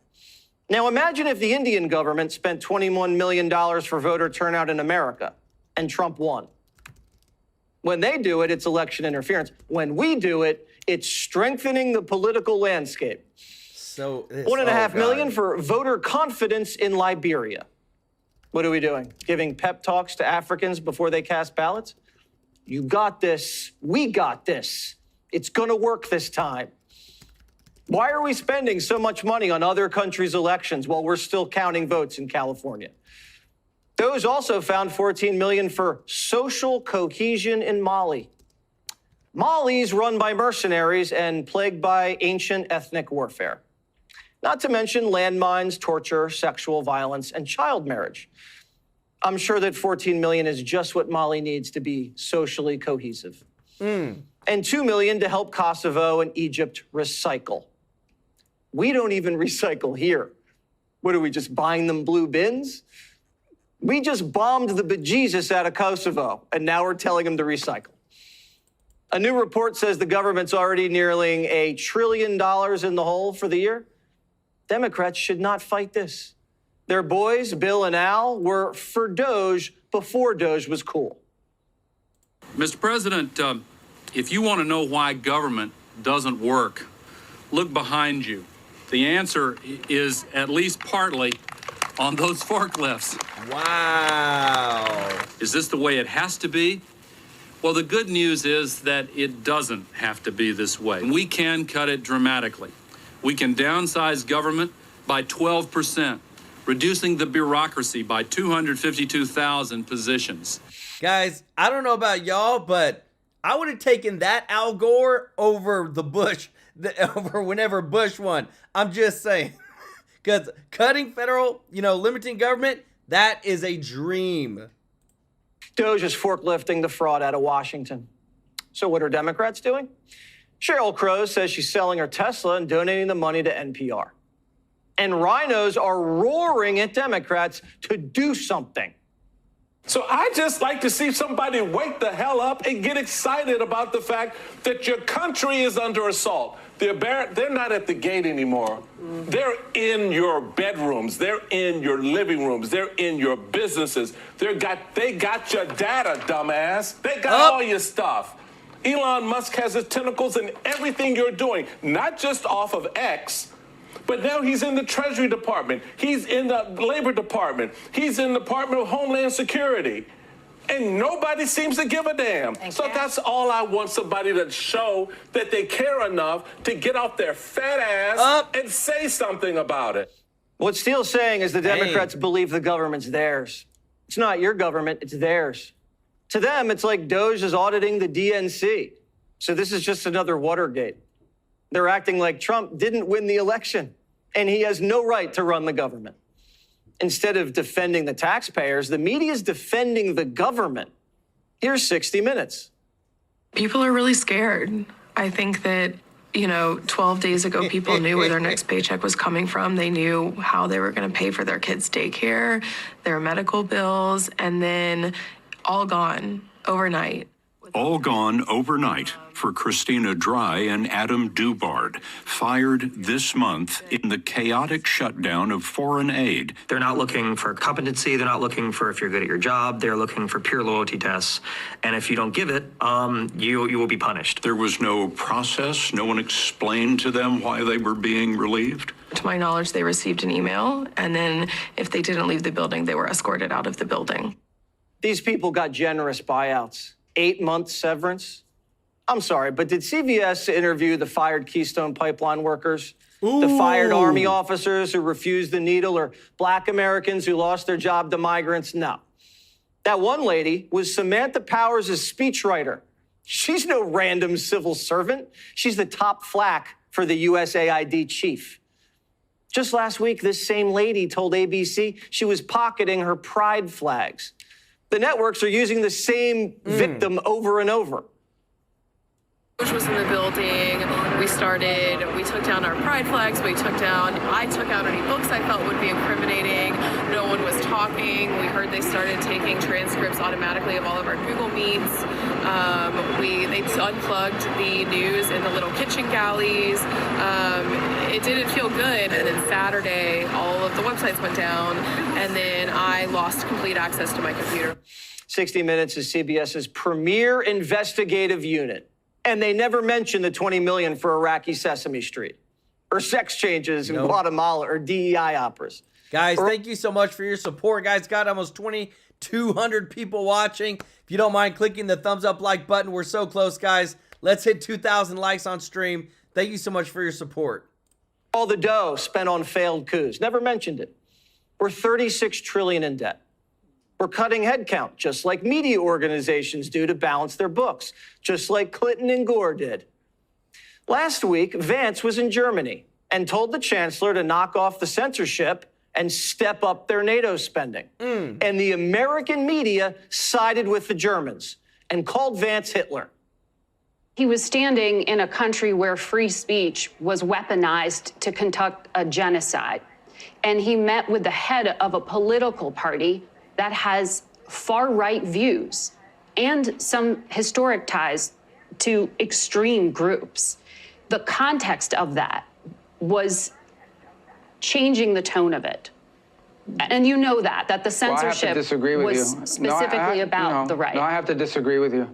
Now imagine if the Indian government spent $21 million for voter turnout in America and Trump won. When they do it, it's election interference. When we do it, it's strengthening the political landscape. So $1.5 million for voter confidence in Liberia. What are we doing? Giving pep talks to Africans before they cast ballots? You got this. We got this. It's going to work this time. Why are we spending so much money on other countries' elections while we're still counting votes in California? Those also found $14 million for social cohesion in Mali. Mali's run by mercenaries and plagued by ancient ethnic warfare. Not to mention landmines, torture, sexual violence, and child marriage. I'm sure that $14 million is just what Mali needs to be socially cohesive. And $2 million to help Kosovo and Egypt recycle. We don't even recycle here. What are we, just buying them blue bins? We just bombed the bejesus out of Kosovo, and now we're telling them to recycle. A new report says the government's already nearing $1 trillion in the hole for the year. Democrats should not fight this. Their boys, Bill and Al, were for Doge before Doge was cool. Mr. President, if you want to know why government doesn't work, look behind you. The answer is at least partly on those forklifts. Wow. Is this the way it has to be? Well, the good news is that it doesn't have to be this way. We can cut it dramatically. We can downsize government by 12%, reducing the bureaucracy by 252,000 positions. Guys, I don't know about y'all, but I would have taken that Al Gore over the Bush, over whenever Bush won. I'm just saying. Because cutting federal, limiting government, that is a dream. Doge is forklifting the fraud out of Washington. So what are Democrats doing? Sheryl Crow says she's selling her Tesla and donating the money to NPR. And rhinos are roaring at Democrats to do something. So I just like to see somebody wake the hell up and get excited about the fact that your country is under assault. They're not at the gate anymore. They're in your bedrooms. They're in your living rooms. They're in your businesses. They got your data, dumbass. They got all your stuff. Elon Musk has his tentacles in everything you're doing, not just off of X, but now he's in the Treasury Department. He's in the Labor Department. He's in the Department of Homeland Security. And nobody seems to give a damn. So that's all I want, somebody to show that they care enough to get off their fat ass and say something about it. What Steele's saying is the Democrats believe the government's theirs. It's not your government, it's theirs. To them, it's like Doge is auditing the DNC. So this is just another Watergate. They're acting like Trump didn't win the election, and he has no right to run the government. Instead of defending the taxpayers, the media is defending the government. Here's 60 Minutes. People are really scared. I think that, 12 days ago, people knew where their next paycheck was coming from. They knew how they were going to pay for their kids' daycare, their medical bills, and then all gone overnight. All gone overnight for Christina Dry and Adam Dubard, fired this month in the chaotic shutdown of foreign aid. They're not looking for competency. They're not looking for if you're good at your job. They're looking for pure loyalty tests. And if you don't give it, you will be punished. There was no process. No one explained to them why they were being relieved. To my knowledge, they received an email, and then if they didn't leave the building, they were escorted out of the building. These people got generous buyouts, 8-month severance. I'm sorry, but did CBS interview the fired Keystone Pipeline workers? The fired Army officers who refused the needle, or Black Americans who lost their job to migrants? No. That one lady was Samantha Powers' speechwriter. She's no random civil servant. She's the top flack for the USAID chief. Just last week, this same lady told ABC she was pocketing her pride flags. The networks are using the same victim over and over. Doge was in the building. We took down our pride flags. I took out any books I felt would be incriminating. No one was talking. We heard they started taking transcripts automatically of all of our Google Meets. They unplugged the news in the little kitchen galleys. It didn't feel good. And then Saturday, all of the websites went down, and then I lost complete access to my computer. 60 Minutes is CBS's premier investigative unit. And they never mention the $20 million for Iraqi Sesame Street, or sex changes in Guatemala, or DEI operas. Guys, thank you so much for your support. Guys, got almost 2,200 people watching. If you don't mind clicking the thumbs up like button, we're so close, guys. Let's hit 2,000 likes on stream. Thank you so much for your support. All the dough spent on failed coups. Never mentioned it. We're $36 trillion in debt. We're cutting headcount, just like media organizations do to balance their books, just like Clinton and Gore did. Last week, Vance was in Germany and told the chancellor to knock off the censorship and step up their NATO spending. And the American media sided with the Germans and called Vance Hitler. He was standing in a country where free speech was weaponized to conduct a genocide. And he met with the head of a political party that has far-right views and some historic ties to extreme groups. The context of that was changing the tone of it. And you know that the censorship was specifically about the right. No, I have to disagree with you.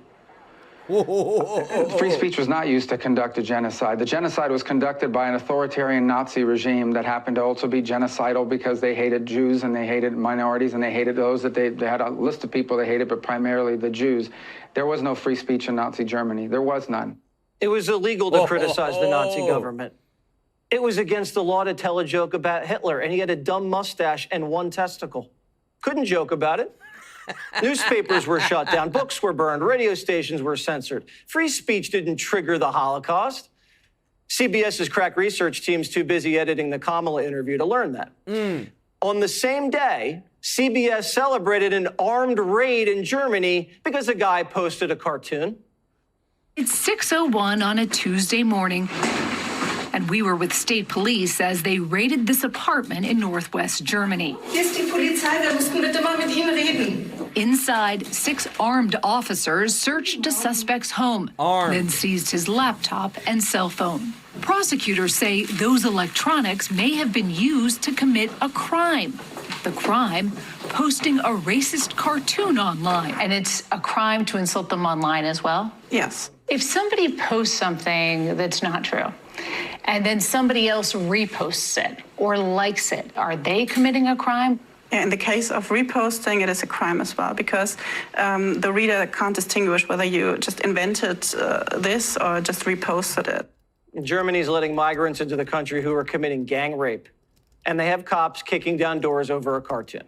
Free speech was not used to conduct a genocide. The genocide was conducted by an authoritarian Nazi regime that happened to also be genocidal because they hated Jews and they hated minorities and they hated those that they had a list of people they hated, but primarily the Jews. There was no free speech in Nazi Germany. There was none. It was illegal to criticize the Nazi government. It was against the law to tell a joke about Hitler, and he had a dumb mustache and one testicle. Couldn't joke about it. Newspapers were shut down, books were burned, radio stations were censored. Free speech didn't trigger the Holocaust. CBS's crack research team's too busy editing the Kamala interview to learn that. On the same day, CBS celebrated an armed raid in Germany because a guy posted a cartoon. It's 6:01 on a Tuesday morning, and we were with state police as they raided this apartment in northwest Germany. Inside, 6 armed officers searched a suspect's home, then seized his laptop and cell phone. Prosecutors say those electronics may have been used to commit a crime. The crime, posting a racist cartoon online. And it's a crime to insult them online as well? Yes. If somebody posts something that's not true, and then somebody else reposts it or likes it, are they committing a crime? In the case of reposting, it is a crime as well, because the reader can't distinguish whether you just invented this or just reposted it. Germany's letting migrants into the country who are committing gang rape, and they have cops kicking down doors over a cartoon.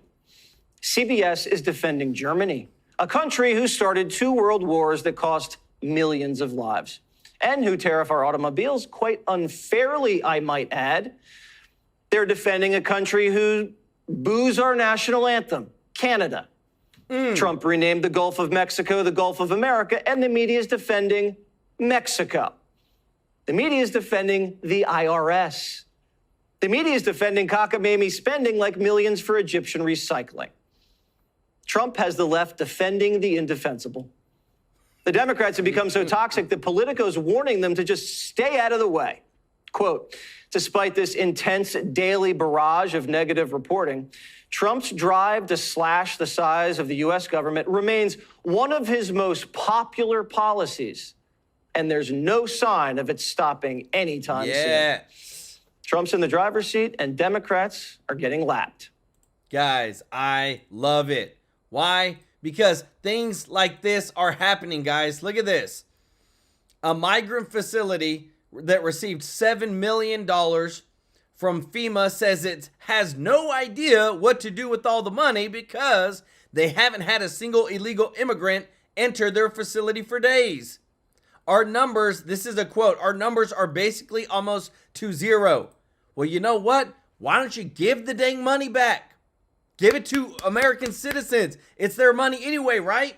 CBS is defending Germany, a country who started 2 world wars that cost millions of lives, and who tariff our automobiles quite unfairly, I might add. They're defending a country who boos our national anthem, Canada. Trump renamed the Gulf of Mexico the Gulf of America, and the media is defending Mexico. The media is defending the IRS. The media is defending cockamamie spending like millions for Egyptian recycling. Trump has the left defending the indefensible. The Democrats have become so toxic that Politico's warning them to just stay out of the way. Quote, despite this intense daily barrage of negative reporting, Trump's drive to slash the size of the U.S. government remains one of his most popular policies, and there's no sign of it stopping anytime soon. Trump's in the driver's seat, and Democrats are getting lapped. Guys, I love it. Why? Because things like this are happening, guys. Look at this. A migrant facility that received $7 million from FEMA says it has no idea what to do with all the money because they haven't had a single illegal immigrant enter their facility for days. Our numbers, this is a quote, our numbers are basically almost to zero. Well, you know what? Why don't you give the dang money back? Give it to American citizens. It's their money anyway, right?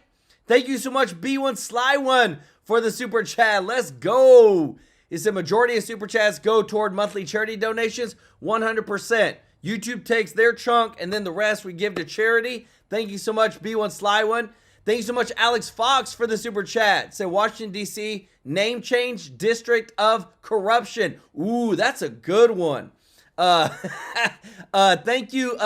Thank you so much, B1Sly1, for the super chat. Let's go. It's the majority of super chats go toward monthly charity donations, 100%. YouTube takes their chunk, and then the rest we give to charity. Thank you so much, B1Sly1. Thank you so much, Alex Fox, for the super chat. Say Washington, D.C., name change, District of Corruption. Ooh, that's a good one. Thank you,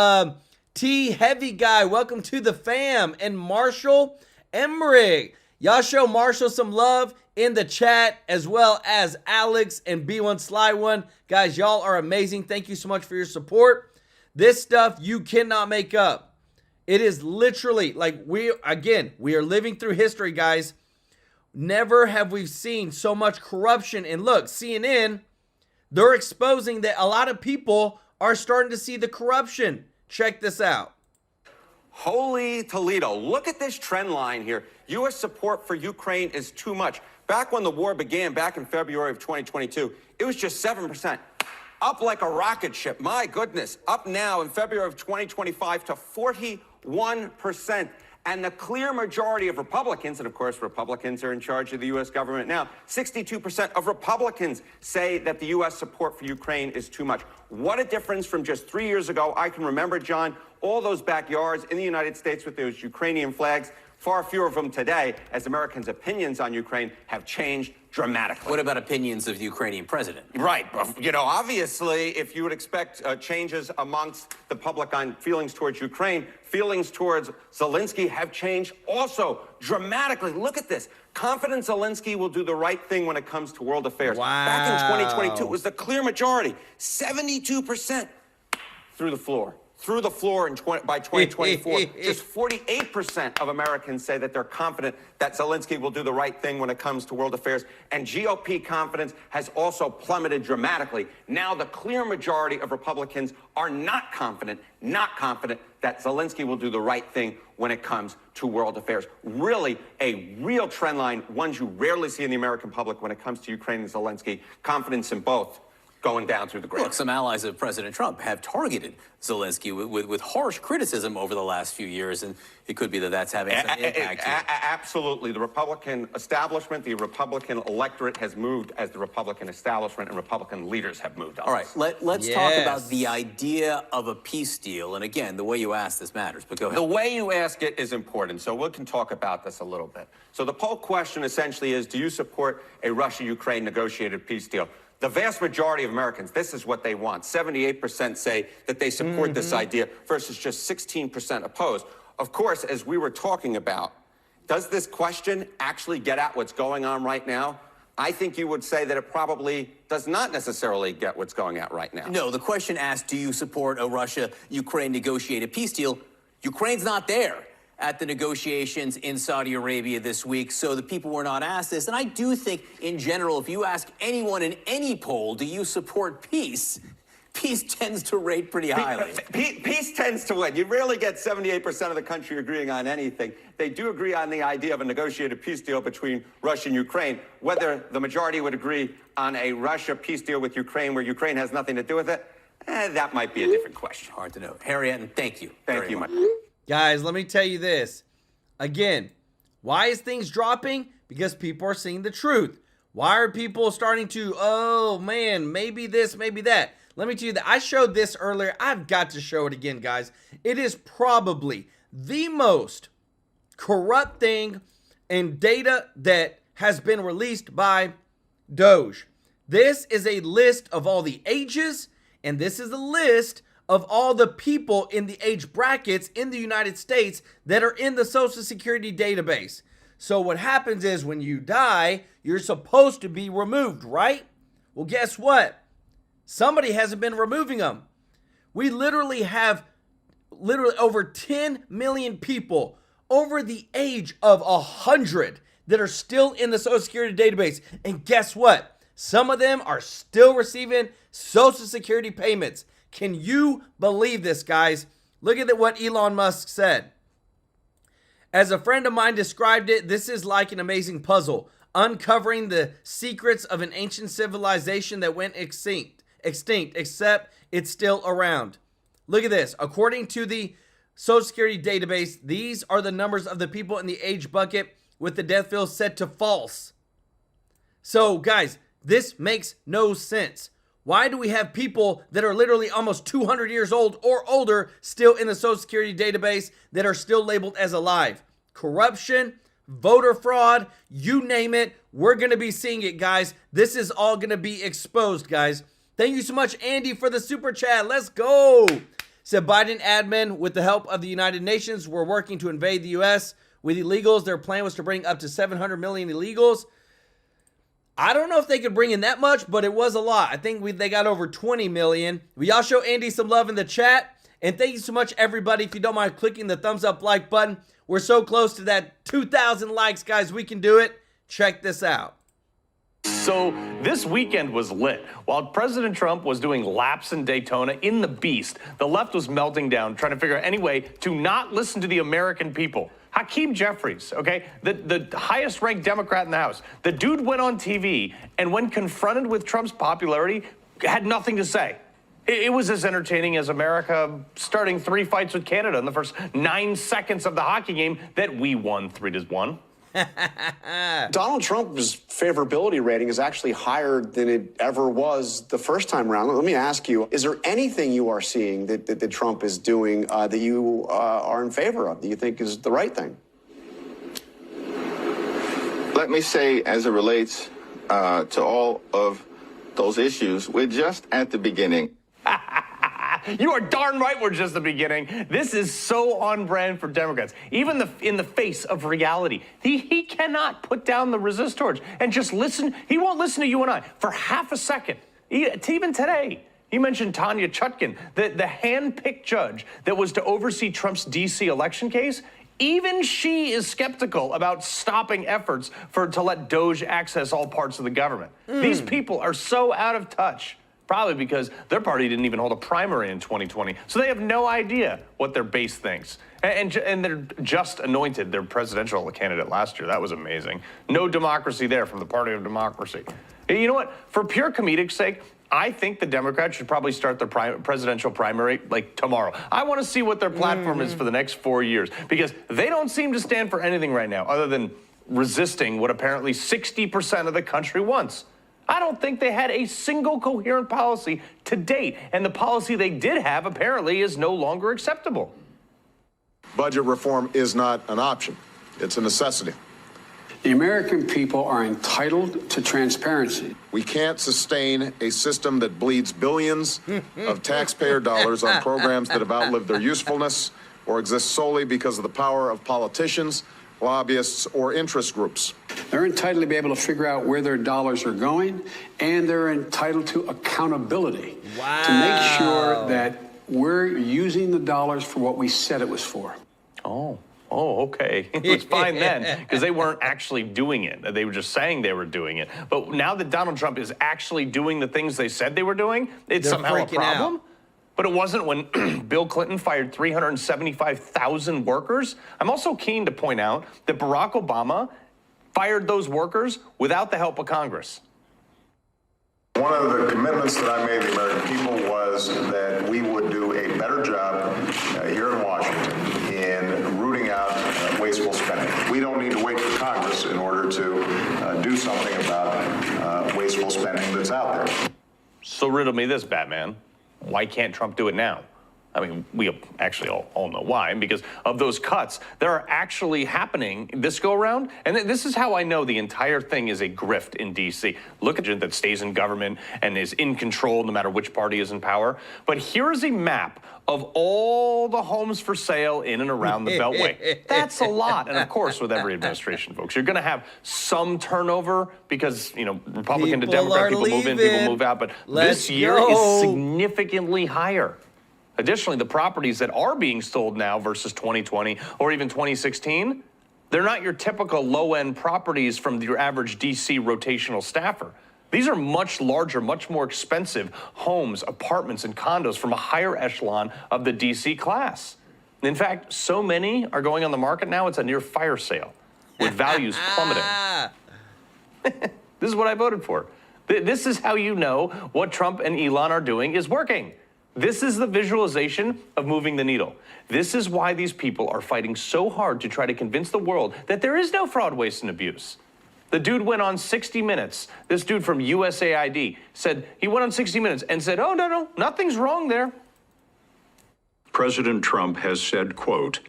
T Heavy Guy. Welcome to the fam. And Marshall Emmerich. Y'all show Marshall some love in the chat, as well as Alex and B1Sly1. Guys, y'all are amazing. Thank you so much for your support. This stuff you cannot make up. It is literally like we are living through history, guys. Never have we seen so much corruption. And look, CNN, they're exposing that a lot of people are starting to see the corruption. Check this out. Holy Toledo, look at this trend line here. U.S. support for Ukraine is too much. Back when the war began, back in February of 2022, it was just 7%. Up like a rocket ship, my goodness. Up now in February of 2025 to 41%. And the clear majority of Republicans, and of course Republicans are in charge of the U.S. government now, 62% of Republicans say that the U.S. support for Ukraine is too much. What a difference from just 3 years ago. I can remember, John, all those backyards in the United States with those Ukrainian flags. Far fewer of them today, as Americans' opinions on Ukraine have changed dramatically. What about opinions of the Ukrainian president? Right. You know, obviously, if you would expect changes amongst the public on feelings towards Ukraine, feelings towards Zelensky have changed also dramatically. Look at this. Confident Zelensky will do the right thing when it comes to world affairs. Wow. Back in 2022, it was the clear majority, 72% through the floor. Through the floor by 2024, just 48% of Americans say that they're confident that Zelensky will do the right thing when it comes to world affairs. And GOP confidence has also plummeted dramatically. Now the clear majority of Republicans are not confident that Zelensky will do the right thing when it comes to world affairs. Really a real trend line, ones you rarely see in the American public when it comes to Ukraine and Zelensky. Confidence in both going down through the grade. Look, some allies of President Trump have targeted Zelensky with harsh criticism over the last few years, and it could be that that's having some impact here. Absolutely. The Republican establishment, the Republican electorate has moved as the Republican establishment and Republican leaders have moved on. All right, let's talk about the idea of a peace deal. And again, the way you ask this matters, but go ahead. The way you ask it is important, so we can talk about this a little bit. So the poll question essentially is, do you support a Russia-Ukraine negotiated peace deal? The vast majority of Americans, this is what they want. 78% say that they support this idea versus just 16% opposed. Of course, as we were talking about, does this question actually get at what's going on right now? I think you would say that it probably does not necessarily get what's going on right now. No, the question asked, do you support a Russia-Ukraine negotiated peace deal? Ukraine's not there at the negotiations in Saudi Arabia this week, so the people were not asked this. And I do think, in general, if you ask anyone in any poll, do you support peace, peace tends to rate pretty highly. Peace tends to win. You rarely get 78% of the country agreeing on anything. They do agree on the idea of a negotiated peace deal between Russia and Ukraine. Whether the majority would agree on a Russia peace deal with Ukraine where Ukraine has nothing to do with it, that might be a different question. Hard to know. Harriet, thank you. Thank you much. Guys, let me tell you this. Again, why is things dropping? Because people are seeing the truth. Why are people starting to, oh man, maybe this, maybe that? Let me tell you that I showed this earlier. I've got to show it again, guys. It is probably the most corrupt thing in data that has been released by Doge. This is a list of all the ages, and this is a list of all the people in the age brackets in the United States that are in the Social Security database. So what happens is when you die, you're supposed to be removed, right? Well, guess what? Somebody hasn't been removing them. We literally have over 10 million people over the age of 100 that are still in the Social Security database. And guess what? Some of them are still receiving Social Security payments. Can you believe this, guys? Look at what Elon Musk said. As a friend of mine described it, this is like an amazing puzzle, uncovering the secrets of an ancient civilization that went extinct, except it's still around. Look at this. According to the Social Security database, these are the numbers of the people in the age bucket with the death field set to false. So, guys, this makes no sense. Why do we have people that are literally almost 200 years old or older still in the Social Security database that are still labeled as alive? Corruption, voter fraud, you name it, we're going to be seeing it, guys. This is all going to be exposed, guys. Thank you so much, Andy, for the super chat. Let's go. Said Biden admin, with the help of the United Nations, we're working to invade the U.S. with illegals. Their plan was to bring up to 700 million illegals. I don't know if they could bring in that much, but it was a lot. I think they got over 20 million. Will y'all show Andy some love in the chat? And thank you so much, everybody. If you don't mind clicking the thumbs up like button. We're so close to that 2,000 likes, guys. We can do it. Check this out. So this weekend was lit. While President Trump was doing laps in Daytona in the Beast, the left was melting down, trying to figure out any way to not listen to the American people. Hakeem Jeffries, okay, the highest ranked Democrat in the House, the dude went on TV and when confronted with Trump's popularity, had nothing to say. It was as entertaining as America starting 3 fights with Canada in the first 9 seconds of the hockey game that we won 3-1. Donald Trump's favorability rating is actually higher than it ever was the first time around. Let me ask you, is there anything you are seeing that Trump is doing that you are in favor of, that you think is the right thing? Let me say, as it relates to all of those issues, we're just at the beginning. You are darn right we're just the beginning. This is so on brand for Democrats. Even in the face of reality, he cannot put down the resist torch and just listen. He won't listen to you and I for half a second. Even today, he mentioned Tanya Chutkin, the hand-picked judge that was to oversee Trump's D.C. election case. Even she is skeptical about stopping efforts to let Doge access all parts of the government. These people are so out of touch. Probably because their party didn't even hold a primary in 2020. So they have no idea what their base thinks. And they're just anointed their presidential candidate last year. That was amazing. No democracy there from the party of democracy. And you know what? For pure comedic sake, I think the Democrats should probably start their presidential primary like tomorrow. I want to see what their platform is for the next 4 years because they don't seem to stand for anything right now other than resisting what apparently 60% of the country wants. I don't think they had a single coherent policy to date, and the policy they did have apparently is no longer acceptable. Budget reform is not an option. It's a necessity. The American people are entitled to transparency. We can't sustain a system that bleeds billions of taxpayer dollars on programs that have outlived their usefulness or exist solely because of the power of politicians, lobbyists, or interest groups. They're entitled to be able to figure out where their dollars are going, and they're entitled to accountability to make sure that we're using the dollars for what we said it was for. Oh, okay. It was fine then, because they weren't actually doing it. They were just saying they were doing it. But now that Donald Trump is actually doing the things they said they were doing, it's somehow a problem? Out. But it wasn't when Bill Clinton fired 375,000 workers. I'm also keen to point out that Barack Obama fired those workers without the help of Congress. One of the commitments that I made to the American people was that we would do a better job here in Washington in rooting out wasteful spending. We don't need to wait for Congress in order to do something about wasteful spending that's out there. So riddle me this, Batman. Why can't Trump do it now? I mean, we actually all know why, because of those cuts that are actually happening this go around. And this is how I know the entire thing is a grift in D.C. Look at it that stays in government and is in control no matter which party is in power. But here is a map of all the homes for sale in and around the Beltway. That's a lot. And of course, with every administration, folks, you're going to have some turnover because, you know, Republican to Democrat, people move in, people move out. But this year is significantly higher. Additionally, the properties that are being sold now versus 2020 or even 2016, they're not your typical low-end properties from your average DC rotational staffer. These are much larger, much more expensive homes, apartments, and condos from a higher echelon of the DC class. In fact, so many are going on the market now, it's a near fire sale with values plummeting. This is what I voted for. This is how you know what Trump and Elon are doing is working. This is the visualization of moving the needle. This is why these people are fighting so hard to try to convince the world that there is no fraud, waste, and abuse. The dude went on 60 Minutes. This dude from USAID said, he went on 60 Minutes and said, oh, no, nothing's wrong there. President Trump has said, quote,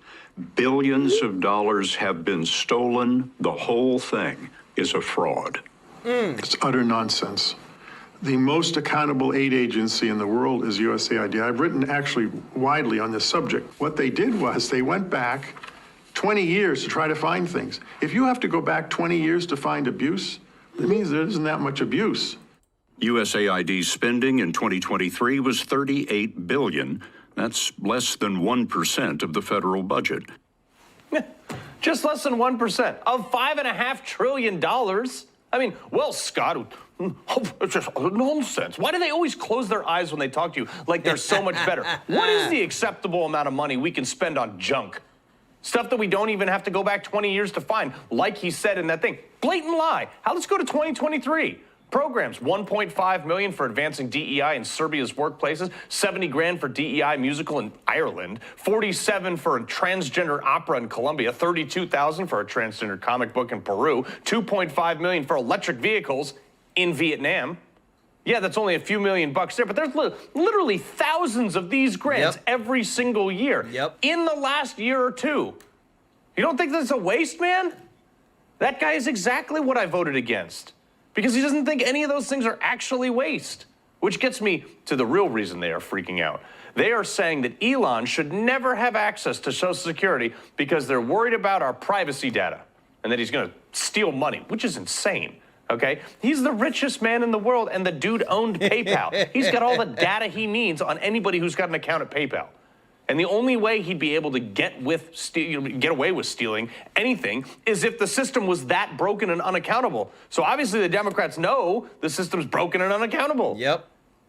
billions of dollars have been stolen. The whole thing is a fraud. It's utter nonsense. The most accountable aid agency in the world is USAID. I've written actually widely on this subject. What they did was they went back 20 years to try to find things. If you have to go back 20 years to find abuse, it means there isn't that much abuse. USAID's spending in 2023 was $38 billion. That's less than 1% of the federal budget. Just less than 1% of $5.5 trillion. I mean, well, Scott, it's just nonsense. Why do they always close their eyes when they talk to you like they're so much better? What is the acceptable amount of money we can spend on junk? Stuff that we don't even have to go back 20 years to find, like he said in that thing. Blatant lie. Let's go to 2023. Programs, $1.5 million for advancing DEI in Serbia's workplaces, 70 grand for DEI musical in Ireland, 47 for a transgender opera in Colombia, 32,000 for a transgender comic book in Peru, 2.5 million for electric vehicles in Vietnam. Yeah, that's only a few $1 million there, but there's literally thousands of these grants every single year in the last year or two. You don't think that's a waste, man? That guy is exactly what I voted against because he doesn't think any of those things are actually waste, which gets me to the real reason they are freaking out. They are saying that Elon should never have access to Social Security because they're worried about our privacy data and that he's going to steal money, which is insane. Okay, he's the richest man in the world, and the dude owned PayPal. He's got all the data he needs on anybody who's got an account at PayPal. And the only way he'd be able to get away with stealing anything is if the system was that broken and unaccountable. So obviously the Democrats know the system's broken and unaccountable.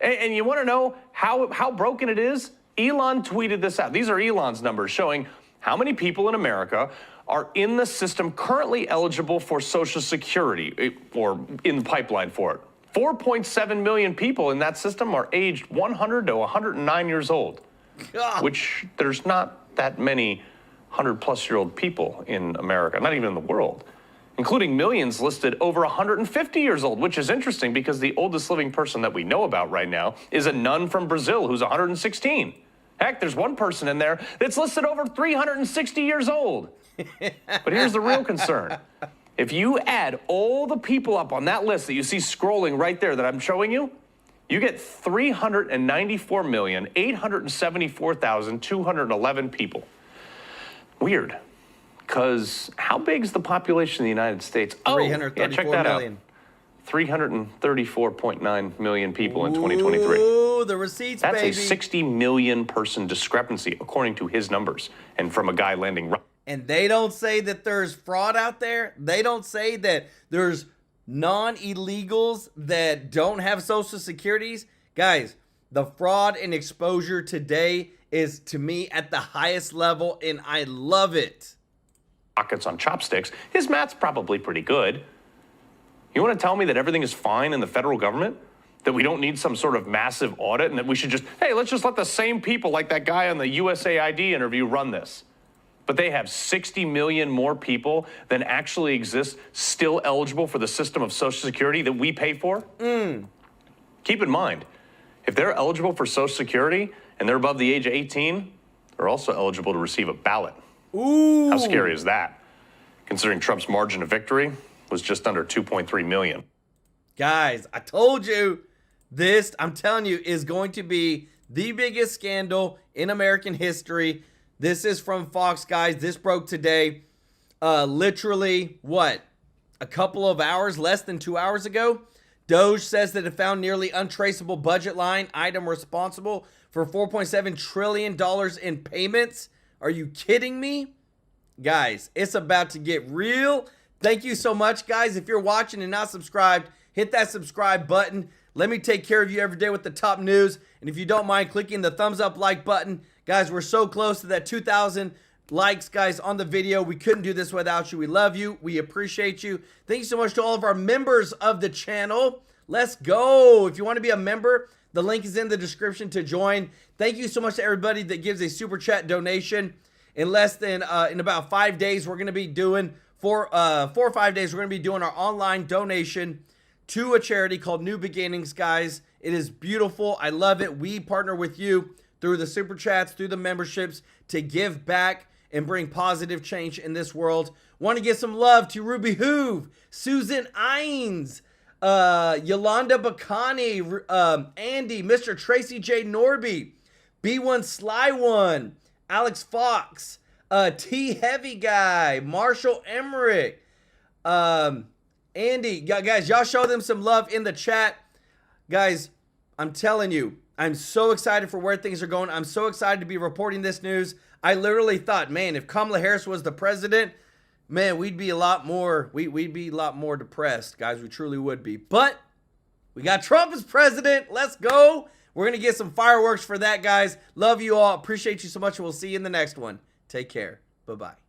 And you want to know how broken it is? Elon tweeted this out. These are Elon's numbers showing how many people in America are in the system currently eligible for Social Security or in the pipeline for it. 4.7 million people in that system are aged 100 to 109 years old, which there's not that many 100-plus-year-old people in America, not even in the world, including millions listed over 150 years old, which is interesting because the oldest living person that we know about right now is a nun from Brazil who's 116. Heck, there's one person in there that's listed over 360 years old. But here's the real concern. If you add all the people up on that list that you see scrolling right there that I'm showing you, you get 394,874,211 people. Weird, because how big is the population of the United States? Oh, yeah, check that out. 334.9 million people in 2023. Ooh, the receipts, That's baby. a 60 million person discrepancy, according to his numbers, and from a guy landing right. And they don't say that there's fraud out there. They don't say that there's non-illegals that don't have Social Securities. Guys, the fraud and exposure today is, to me, at the highest level, and I love it. Pockets on chopsticks. His math's probably pretty good. You want to tell me that everything is fine in the federal government? That we don't need some sort of massive audit and that we should just, hey, let's just let the same people like that guy on the USAID interview run this. But they have 60 million more people than actually exist still eligible for the system of Social Security that we pay for? Keep in mind, if they're eligible for Social Security and they're above the age of 18, they're also eligible to receive a ballot. Ooh. How scary is that? Considering Trump's margin of victory was just under 2.3 million. Guys, I told you this, I'm telling you, is going to be the biggest scandal in American history. This is from Fox, guys. This broke today. Literally, what? A couple of hours, less than 2 hours ago. Doge says that it found nearly untraceable budget line item responsible for $4.7 trillion in payments. Are you kidding me? Guys, it's about to get real. Thank you so much, guys. If you're watching and not subscribed, hit that subscribe button. Let me take care of you every day with the top news. And if you don't mind clicking the thumbs up like button, guys, we're so close to that 2,000 likes, guys, on the video. We couldn't do this without you. We love you. We appreciate you. Thank you so much to all of our members of the channel. Let's go. If you want to be a member, the link is in the description to join. Thank you so much to everybody that gives a super chat donation. In less than, in about 5 days, we're going to be doing, 4 or 5 days, we're going to be doing our online donation to a charity called New Beginnings, guys. It is beautiful. I love it. We partner with you through the super chats, through the memberships, to give back and bring positive change in this world. Want to give some love to Ruby Hoove, Susan Ines, Yolanda Bacani, Andy, Mr. Tracy J. Norby, B1 Sly One, Alex Fox, T Heavy Guy, Marshall Emmerich, Andy. Guys, y'all show them some love in the chat. Guys, I'm telling you, I'm so excited for where things are going. I'm so excited to be reporting this news. I literally thought, man, if Kamala Harris was the president, man, we'd be a lot more, we'd be a lot more depressed, guys. We truly would be. But we got Trump as president. Let's go. We're going to get some fireworks for that, guys. Love you all. Appreciate you so much. We'll see you in the next one. Take care. Bye-bye.